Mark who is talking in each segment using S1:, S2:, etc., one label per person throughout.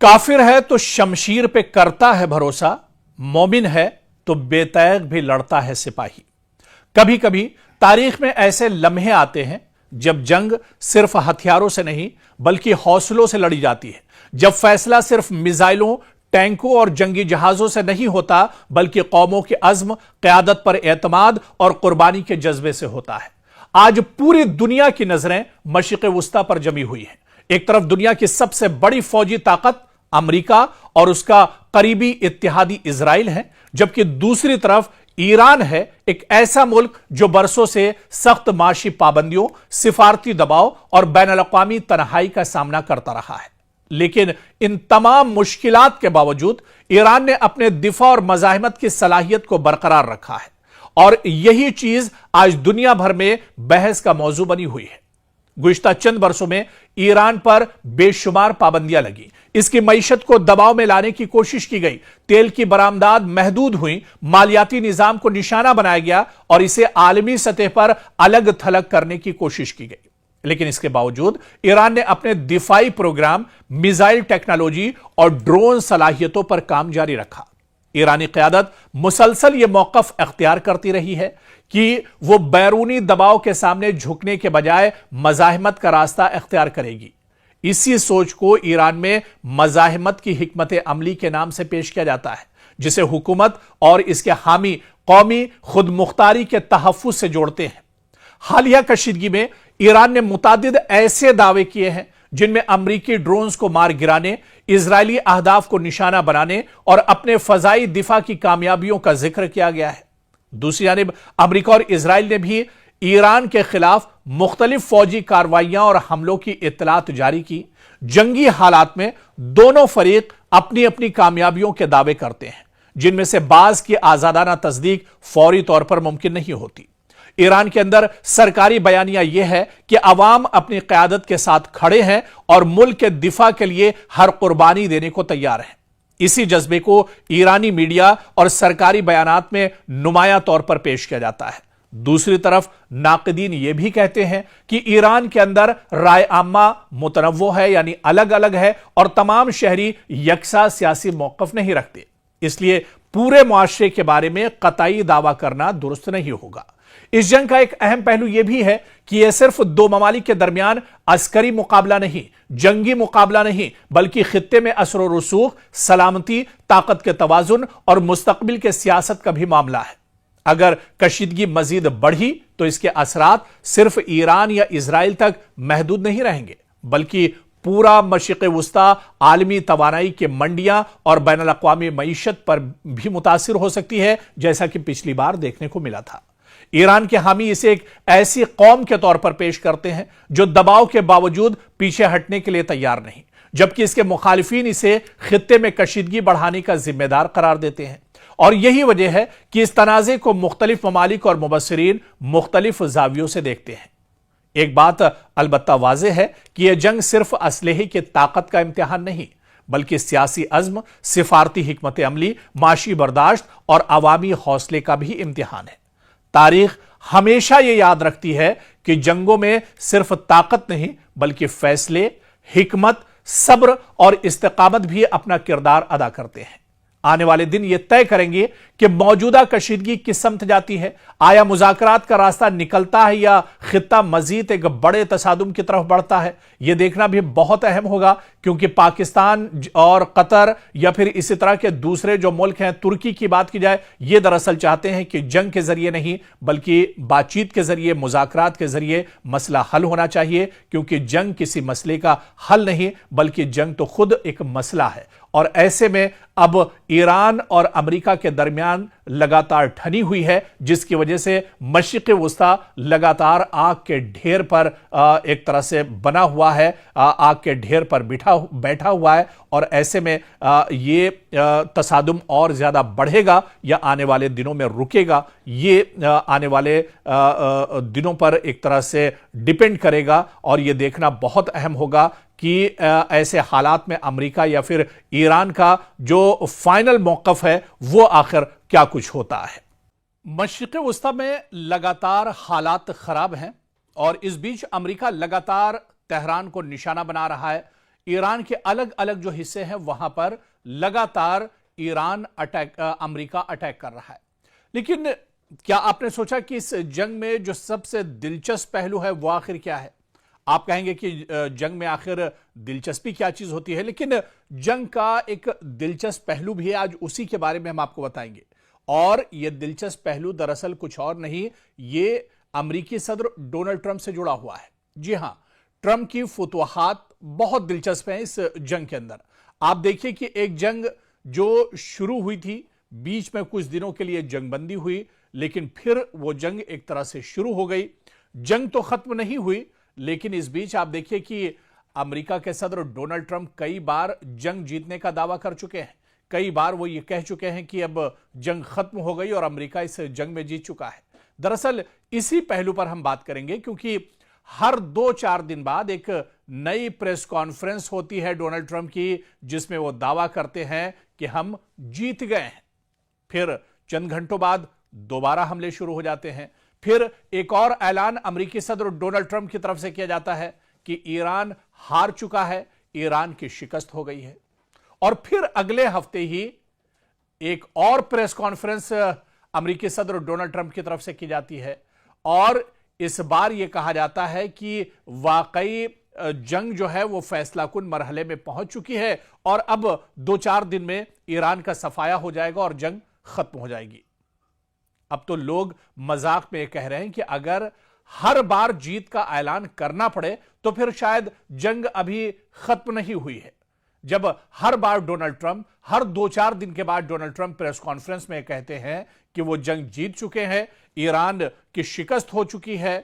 S1: काफिर है तो शमशीर पे करता है भरोसा, मोमिन है तो बेतैग भी लड़ता है सिपाही। कभी कभी तारीख में ऐसे लम्हे आते हैं जब जंग सिर्फ हथियारों से नहीं बल्कि हौसलों से लड़ी जाती है, जब फैसला सिर्फ मिसाइलों, टैंकों और जंगी जहाजों से नहीं होता बल्कि कौमों के अज़्म, क़यादत पर एतमाद और कुर्बानी के जज्बे से होता है। आज पूरी दुनिया की नजरें मशरिक़ वुस्ता पर जमी हुई हैं। एक तरफ दुनिया की सबसे बड़ी फौजी ताकत अमेरिका और उसका करीबी इत्तेहादी इजराइल है, जबकि दूसरी तरफ ईरान है, एक ऐसा मुल्क जो बरसों से सख्त माशी पाबंदियों, सिफारती दबाव और बैनुल-अक़वामी तन्हाई का सामना करता रहा है। लेकिन इन तमाम मुश्किलात के बावजूद ईरान ने अपने दिफा और मज़ाहिमत की सलाहियत को बरकरार रखा है और यही चीज आज दुनिया भर में बहस का मौजू बनी हुई है। गुज़िश्ता चंद बरसों में ईरान पर बेशुमार पाबंदियां लगी, इसकी मईशत को दबाव में लाने की कोशिश की गई, तेल की बरामदात महदूद हुई, मालियाती निजाम को निशाना बनाया गया और इसे आलमी सतह पर अलग थलग करने की कोशिश की गई। लेकिन इसके बावजूद ईरान ने अपने दिफाई प्रोग्राम, मिसाइल टेक्नोलॉजी और ड्रोन सलाहियतों पर काम जारी रखा। ईरानी क़यादत मुसलसल यह मौक़िफ़ अख्तियार करती रही है कि वो बैरूनी दबाव के सामने झुकने के बजाय मज़ाहिमत का रास्ता अख्तियार करेगी। इसी सोच को ईरान में मज़ाहिमत की हिकमत अमली के नाम से पेश किया जाता है, जिसे हुकूमत और इसके हामी कौमी खुद मुख्तारी के तहफ़्फ़ुज़ से जोड़ते हैं। हालिया कशीदगी में ईरान ने मुतादिद ऐसे दावे किए हैं जिनमें अमरीकी ड्रोन्स को मार गिराने, इजरायली अहदाफ को निशाना बनाने और अपने फजाई दिफा की कामयाबियों का जिक्र किया गया है। दूसरी जानिब अमरीका और इजराइल ने भी ईरान के खिलाफ मुख्तलिफ फौजी कार्रवाइयां और हमलों की इत्तलात जारी की। जंगी हालात में दोनों फरीक अपनी अपनी कामयाबियों के दावे करते हैं, जिनमें से बाज की आजादाना तस्दीक फौरी तौर पर मुमकिन नहीं होती। ईरान के अंदर सरकारी बयानिया यह है कि अवाम अपनी क़यादत के साथ खड़े हैं और मुल्क के दिफा के लिए हर कुर्बानी देने को तैयार हैं। इसी जज्बे को ईरानी मीडिया और सरकारी बयानात में नुमायां तौर पर पेश किया जाता है। दूसरी तरफ नाक़दीन यह भी कहते हैं कि ईरान के अंदर राय आम्मा मुतनव्वो है, यानी अलग अलग है, और तमाम शहरी यकसा सियासी मौक़िफ़ नहीं रखते। इसलिए पूरे मुआशरे के बारे में कतई दावा करना दुरुस्त नहीं होगा। इस जंग का एक अहम पहलू यह भी है कि यह सिर्फ दो ममालिक के दरमियान अस्करी मुकाबला नहीं, जंगी मुकाबला नहीं, बल्कि खित्ते में असर और रसूख, सलामती, ताकत के तवाजुन और मुस्तकबिल के सियासत का भी मामला है। अगर कशीदगी मजीद बढ़ी तो इसके असरात सिर्फ ईरान या इजराइल तक महदूद नहीं रहेंगे, बल्कि पूरा मशरिक़ वुस्ता, आलमी तवानाई के मंडियां और बैनुल-अक़वामी मईशत पर भी मुतासिर हो सकती है, जैसा कि पिछली बार देखने को मिला था। ईरान के हामी इसे एक ऐसी कौम के तौर पर पेश करते हैं जो दबाव के बावजूद पीछे हटने के लिए तैयार नहीं, जबकि इसके मुखालिफिन इसे खित्ते में कशीदगी बढ़ाने का जिम्मेदार करार देते हैं। और यही वजह है कि इस तनाज़े को मुख्तलिफ ममालिक और मुबस्सिरीन मुख्तलिफ ज़ावियों से देखते हैं। एक बात अलबत्ता वाज़ेह है कि यह जंग सिर्फ असलहे की ताकत का इम्तिहान नहीं, बल्कि सियासी अज़्म, सिफारती हिकमत अमली, माशी बर्दाश्त और अवामी हौसले का भी इम्तिहान है। तारीख हमेशा यह याद रखती है कि जंगों में सिर्फ ताकत नहीं बल्कि फैसले, हिकमत, सब्र और इस्तिकामत भी अपना किरदार अदा करते हैं। आने वाले दिन यह तय करेंगे कि मौजूदा कशीदगी किस समत जाती है। आया मुज़ाकरात का रास्ता निकलता है या खित्ता मजीद एक बड़े तसादुम की तरफ बढ़ता है। यह देखना भी बहुत अहम होगा, क्योंकि पाकिस्तान और कतर या फिर इसी तरह के दूसरे जो मुल्क हैं, तुर्की की बात की जाए, ये दरअसल चाहते हैं कि जंग के जरिए नहीं बल्कि बातचीत के जरिए, मुज़ाकरात के जरिए मसला हल होना चाहिए, क्योंकि जंग किसी मसले का हल नहीं बल्कि जंग तो खुद एक मसला है। और ऐसे में अब ईरान और अमेरिका के दरमियान लगातार ठनी हुई है, जिसकी वजह से मशरिक़ वुस्ता लगातार आग के ढेर पर एक तरह से बना हुआ है, आग के ढेर पर बैठा हुआ है। और ऐसे में ये तसादुम और ज्यादा बढ़ेगा या आने वाले दिनों में रुकेगा, ये आने वाले दिनों पर एक तरह से डिपेंड करेगा। और ये देखना बहुत अहम होगा कि ऐसे हालात में अमेरिका या फिर ईरान का जो फाइनल मौक़िफ़ है वो आखिर क्या कुछ होता है। मशरिक़ वुस्ता में लगातार हालात खराब हैं और इस बीच अमेरिका लगातार तेहरान को निशाना बना रहा है। ईरान के अलग अलग जो हिस्से हैं वहां पर लगातार अमेरिका अटैक कर रहा है। लेकिन क्या आपने सोचा कि इस जंग में जो सबसे दिलचस्प पहलू है वो आखिर क्या है? आप कहेंगे कि जंग में आखिर दिलचस्पी क्या चीज होती है, लेकिन जंग का एक दिलचस्प पहलू भी है, आज उसी के बारे में हम आपको बताएंगे। और यह दिलचस्प पहलू दरअसल कुछ और नहीं, ये अमेरिकी सदर डोनाल्ड ट्रंप से जुड़ा हुआ है। जी हां, ट्रंप की फुतवाहात बहुत दिलचस्प है इस जंग के अंदर। आप देखिए कि एक जंग जो शुरू हुई थी, बीच में कुछ दिनों के लिए जंगबंदी हुई, लेकिन फिर वो जंग एक तरह से शुरू हो गई। जंग तो खत्म नहीं हुई, लेकिन इस बीच आप देखिए कि अमेरिका के सदर डोनाल्ड ट्रंप कई बार जंग जीतने का दावा कर चुके हैं। कई बार वो ये कह चुके हैं कि अब जंग खत्म हो गई और अमेरिका इस जंग में जीत चुका है। दरअसल इसी पहलू पर हम बात करेंगे, क्योंकि हर 2-4 दिन बाद एक नई प्रेस कॉन्फ्रेंस होती है डोनाल्ड ट्रंप की, जिसमें वो दावा करते हैं कि हम जीत गए हैं। फिर चंद घंटों बाद दोबारा हमले शुरू हो जाते हैं। फिर एक और ऐलान अमेरिकी सदर डोनाल्ड ट्रंप की तरफ से किया जाता है कि ईरान हार चुका है, ईरान की शिकस्त हो गई है। और फिर अगले हफ्ते ही एक और प्रेस कॉन्फ्रेंस अमेरिकी सदर डोनाल्ड ट्रंप की तरफ से की जाती है, और इस बार यह कहा जाता है कि वाकई जंग जो है वो फैसलाकुन मरहले में पहुंच चुकी है और अब 2-4 दिन में ईरान का सफाया हो जाएगा और जंग खत्म हो जाएगी। अब तो लोग मजाक में कह रहे हैं कि अगर हर बार जीत का ऐलान करना पड़े तो फिर शायद जंग अभी खत्म नहीं हुई है। जब हर बार डोनाल्ड ट्रंप, हर 2-4 दिन के बाद डोनाल्ड ट्रंप प्रेस कॉन्फ्रेंस में कहते हैं कि वो जंग जीत चुके हैं, ईरान की शिकस्त हो चुकी है,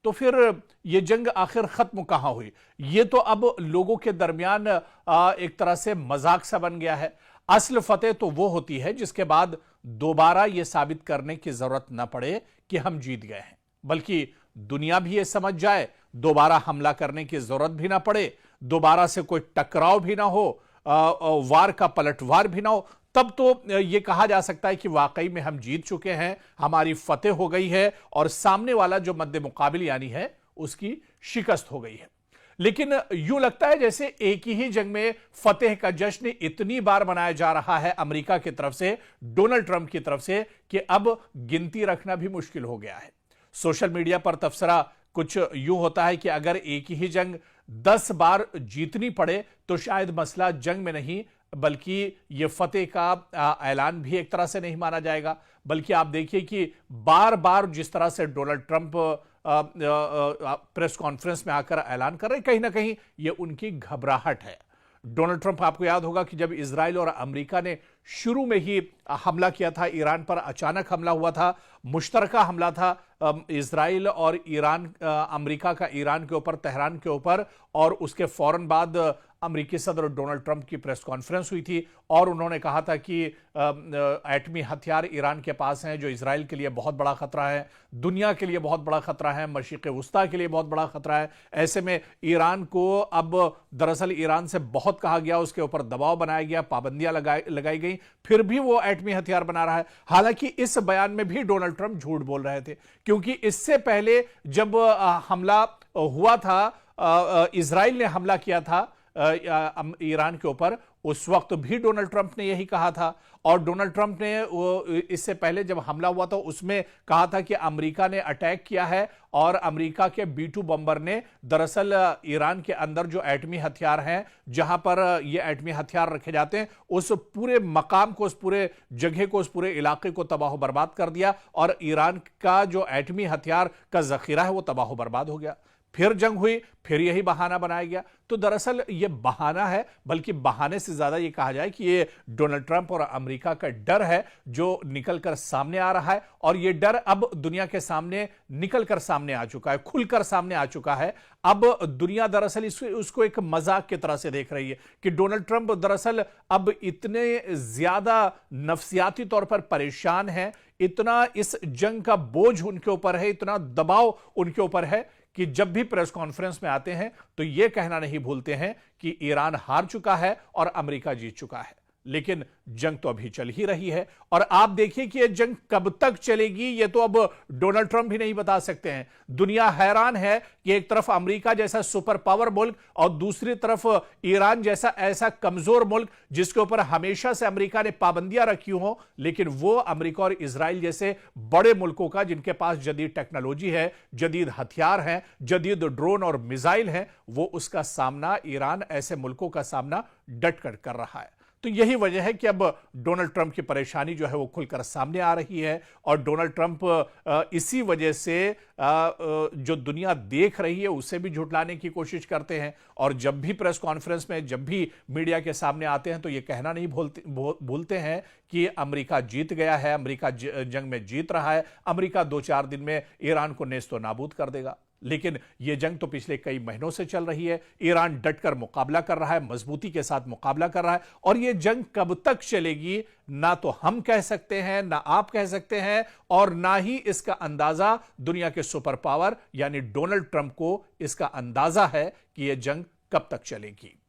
S1: तो फिर यह जंग आखिर खत्म कहां हुई? यह तो अब लोगों के दरमियान एक तरह से मजाक सा बन गया है। असल फतेह तो वो होती है जिसके बाद दोबारा यह साबित करने की जरूरत ना पड़े कि हम जीत गए हैं, बल्कि दुनिया भी यह समझ जाए, दोबारा हमला करने की जरूरत भी ना पड़े, दोबारा से कोई टकराव भी ना हो, वार का पलटवार भी ना हो, तब तो यह कहा जा सकता है कि वाकई में हम जीत चुके हैं, हमारी फतेह हो गई है और सामने वाला जो मद्दे मुकाबिल यानी है उसकी शिकस्त हो गई है। लेकिन यूं लगता है जैसे एक ही जंग में फतेह का जश्न इतनी बार मनाया जा रहा है अमेरिका की तरफ से, डोनाल्ड ट्रंप की तरफ से, कि अब गिनती रखना भी मुश्किल हो गया है। सोशल मीडिया पर तबसरा कुछ यूं होता है कि अगर एक ही जंग 10 बार जीतनी पड़े तो शायद मसला जंग में नहीं, बल्कि यह फतेह का ऐलान भी एक तरह से नहीं माना जाएगा। बल्कि आप देखिए कि बार बार जिस तरह से डोनाल्ड ट्रंप प्रेस कॉन्फ्रेंस में आकर ऐलान कर रहे हैं, कहीं ना कहीं यह उनकी घबराहट है। डोनाल्ड ट्रंप, आपको याद होगा कि जब इजराइल और अमेरिका ने शुरू में ही हमला किया था ईरान पर, अचानक हमला हुआ था, मुश्तरका हमला था इजराइल और ईरान, अमेरिका का ईरान के ऊपर, तेहरान के ऊपर, और उसके फौरन बाद अमेरिकी सदर डोनाल्ड ट्रंप की प्रेस कॉन्फ्रेंस हुई थी और उन्होंने कहा था कि एटमी हथियार ईरान के पास हैं जो इजराइल के लिए बहुत बड़ा खतरा है, दुनिया के लिए बहुत बड़ा खतरा है, मशरिक़ वुस्ता के लिए बहुत बड़ा खतरा है। ऐसे में ईरान को अब दरअसल ईरान से बहुत कहा गया, उसके ऊपर दबाव बनाया गया, पाबंदियां लगाई गई, फिर भी वो एटमी हथियार बना रहा है। हालांकि इस बयान में भी डोनाल्ड ट्रंप झूठ बोल रहे थे, क्योंकि इससे पहले जब हमला हुआ था, इजराइल ने हमला किया था ईरान के ऊपर, उस वक्त भी डोनाल्ड ट्रंप ने यही कहा था। और डोनाल्ड ट्रंप ने इससे पहले जब हमला हुआ था उसमें कहा था कि अमेरिका ने अटैक किया है और अमेरिका के B-2 बम्बर ने दरअसल ईरान के अंदर जो एटमी हथियार हैं, जहां पर ये एटमी हथियार रखे जाते हैं, उस पूरे मकाम को, उस पूरे जगह को, उस पूरे इलाके को तबाह बर्बाद कर दिया और ईरान का जो एटमी हथियार का जखीरा है वो तबाह बर्बाद हो गया। फिर जंग हुई, फिर यही बहाना बनाया गया। तो दरअसल यह बहाना है, बल्कि बहाने से ज्यादा यह कहा जाए कि यह डोनाल्ड ट्रंप और अमेरिका का डर है जो निकलकर सामने आ रहा है, और यह डर अब दुनिया के सामने निकलकर सामने आ चुका है, खुलकर सामने आ चुका है। अब दुनिया दरअसल उसको एक मजाक की तरह से देख रही है कि डोनाल्ड ट्रंप दरअसल अब इतने ज्यादा नफसियाती तौर पर परेशान हैं, इतना इस जंग का बोझ उनके ऊपर है, इतना दबाव उनके ऊपर है कि जब भी प्रेस कॉन्फ्रेंस में आते हैं तो यह कहना नहीं भूलते हैं कि ईरान हार चुका है और अमेरिका जीत चुका है। लेकिन जंग तो अभी चल ही रही है। और आप देखिए कि यह जंग कब तक चलेगी, यह तो अब डोनाल्ड ट्रंप भी नहीं बता सकते हैं। दुनिया हैरान है कि एक तरफ अमेरिका जैसा सुपर पावर मुल्क और दूसरी तरफ ईरान जैसा ऐसा कमजोर मुल्क जिसके ऊपर हमेशा से अमेरिका ने पाबंदियां रखी हो, लेकिन वो अमेरिका और इजराइल जैसे बड़े मुल्कों का, जिनके पास जदीद टेक्नोलॉजी है, जदीद हथियार हैं, जदीद ड्रोन और मिसाइल हैं, वो उसका सामना, ईरान ऐसे मुल्कों का सामना डटकर कर रहा है। तो यही वजह है कि अब डोनाल्ड ट्रंप की परेशानी जो है वो खुलकर सामने आ रही है। और डोनाल्ड ट्रंप इसी वजह से जो दुनिया देख रही है उसे भी झुठलाने की कोशिश करते हैं। और जब भी प्रेस कॉन्फ्रेंस में, जब भी मीडिया के सामने आते हैं, तो ये कहना नहीं भूलते हैं कि अमेरिका जीत गया है, अमेरिका जंग में जीत रहा है, अमेरिका 2-4 दिन में ईरान को नेस्तो नाबूद कर देगा। लेकिन यह जंग तो पिछले कई महीनों से चल रही है। ईरान डटकर मुकाबला कर रहा है, मजबूती के साथ मुकाबला कर रहा है। और यह जंग कब तक चलेगी, ना तो हम कह सकते हैं, ना आप कह सकते हैं, और ना ही इसका अंदाजा दुनिया के सुपर पावर यानी डोनाल्ड ट्रंप को इसका अंदाजा है कि यह जंग कब तक चलेगी।